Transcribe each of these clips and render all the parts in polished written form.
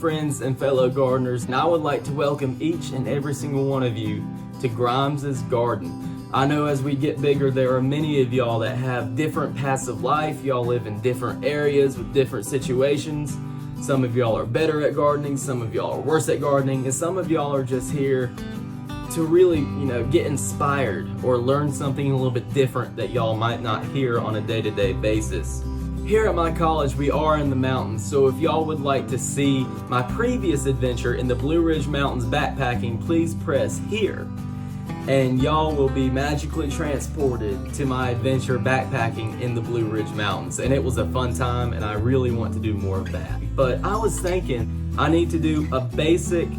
friends and fellow gardeners, and I would like to welcome each and every single one of you to Grimes's Garden. I know as we get bigger, there are many of y'all that have different paths of life. Y'all live in different areas with different situations. Some of y'all are better at gardening, some of y'all are worse at gardening, and some of y'all are just here to really, get inspired or learn something a little bit different that y'all might not hear on a day-to-day basis. Here at my college, we are in the mountains, so if y'all would like to see my previous adventure in the Blue Ridge Mountains backpacking, please press here. And y'all will be magically transported to my adventure backpacking in the Blue Ridge Mountains. And it was a fun time, and I really want to do more of that. But I was thinking I need to do a basic,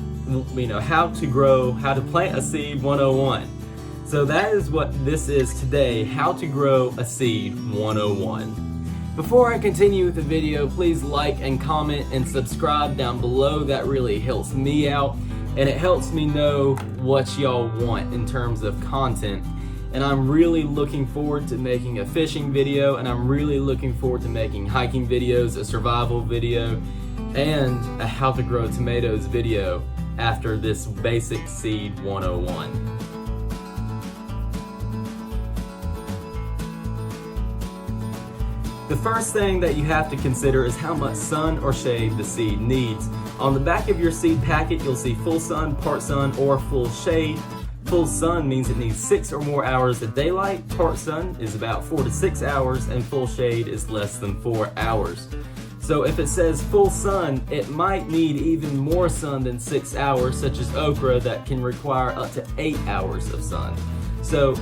how to plant a seed 101. So that is what this is today, how to grow a seed 101. Before I continue with the video, please like and comment and subscribe down below. That really helps me out, and it helps me know what y'all want in terms of content. And I'm really looking forward to making a fishing video, and I'm really looking forward to making hiking videos, a survival video, and a how to grow tomatoes video after this basic seed 101. The first thing that you have to consider is how much sun or shade the seed needs. On the back of your seed packet, you'll see full sun, part sun, or full shade. Full sun means it needs 6 or more hours of daylight, part sun is about 4 to 6 hours, and full shade is less than 4 hours. So if it says full sun, it might need even more sun than 6 hours, such as okra that can require up to 8 hours of sun. So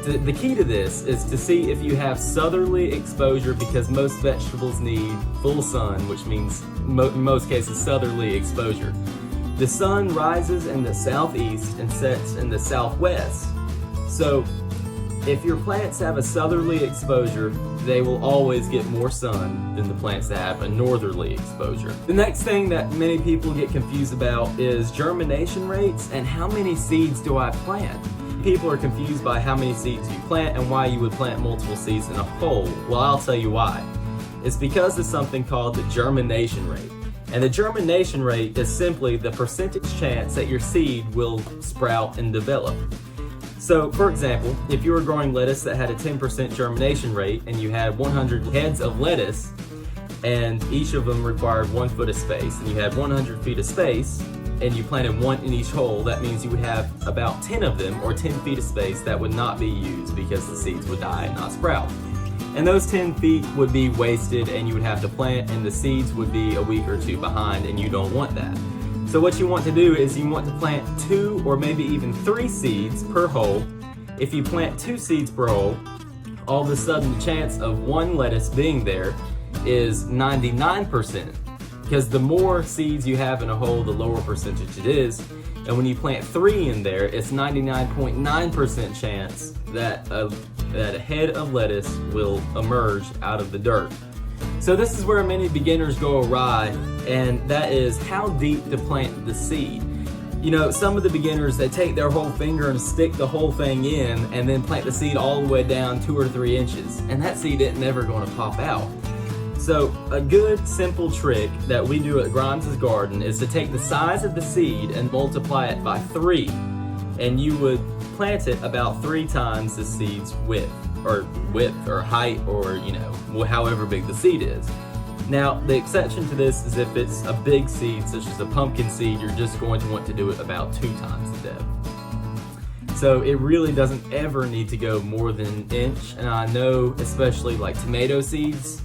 the key to this is to see if you have southerly exposure, because most vegetables need full sun, which means in most cases southerly exposure. The sun rises in the southeast and sets in the southwest. So if your plants have a southerly exposure, they will always get more sun than the plants that have a northerly exposure. The next thing that many people get confused about is germination rates and how many seeds do I plant? People are confused by how many seeds you plant and why you would plant multiple seeds in a hole. Well, I'll tell you why. It's because of something called the germination rate. And the germination rate is simply the percentage chance that your seed will sprout and develop. So, for example, if you were growing lettuce that had a 10% germination rate and you had 100 heads of lettuce and each of them required 1 foot of space, and you had 100 feet of space, and you planted one in each hole, that means you would have about 10 of them, or 10 feet of space, that would not be used because the seeds would die and not sprout. And those 10 feet would be wasted, and you would have to plant, and the seeds would be a week or 2 behind, and you don't want that. So what you want to do is you want to plant 2 or maybe even 3 seeds per hole. If you plant 2 seeds per hole, all of a sudden the chance of 1 lettuce being there is 99%. Because the more seeds you have in a hole, the lower percentage it is. And when you plant 3 in there, it's 99.9% chance that a head of lettuce will emerge out of the dirt. So this is where many beginners go awry, and that is how deep to plant the seed. Some of the beginners, they take their whole finger and stick the whole thing in and then plant the seed all the way down 2 or 3 inches. And that seed isn't never going to pop out. So a good simple trick that we do at Grimes's Garden is to take the size of the seed and multiply it by 3, and you would plant it about 3 times the seed's width or height, or however big the seed is. Now the exception to this is if it's a big seed such as a pumpkin seed, you're just going to want to do it about 2 times the depth. So it really doesn't ever need to go more than an inch, and I know especially like tomato seeds,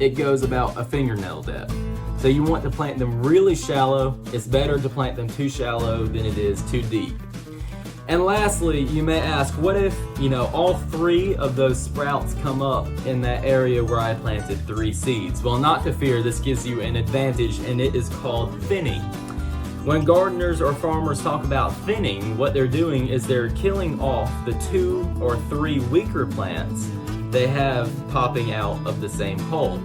it goes about a fingernail depth. So you want to plant them really shallow. It's better to plant them too shallow than it is too deep. And lastly, you may ask, what if, all 3 of those sprouts come up in that area where I planted 3 seeds? Well, not to fear, this gives you an advantage, and it is called thinning. When gardeners or farmers talk about thinning, what they're doing is they're killing off the 2 or 3 weaker plants they have popping out of the same hole.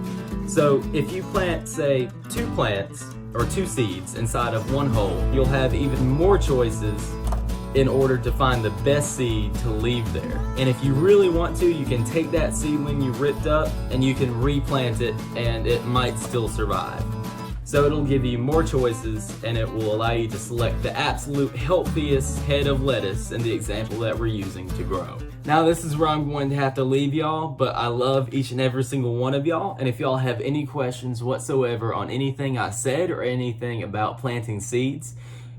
So if you plant, say, 2 plants or 2 seeds inside of 1 hole, you'll have even more choices in order to find the best seed to leave there. And if you really want to, you can take that seedling you ripped up and you can replant it, and it might still survive. So it'll give you more choices and it will allow you to select the absolute healthiest head of lettuce in the example that we're using to grow. Now this is where I'm going to have to leave y'all, but I love each and every single one of y'all, and if y'all have any questions whatsoever on anything I said or anything about planting seeds,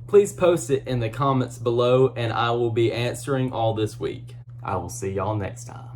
please post it in the comments below and I will be answering all this week. I will see y'all next time.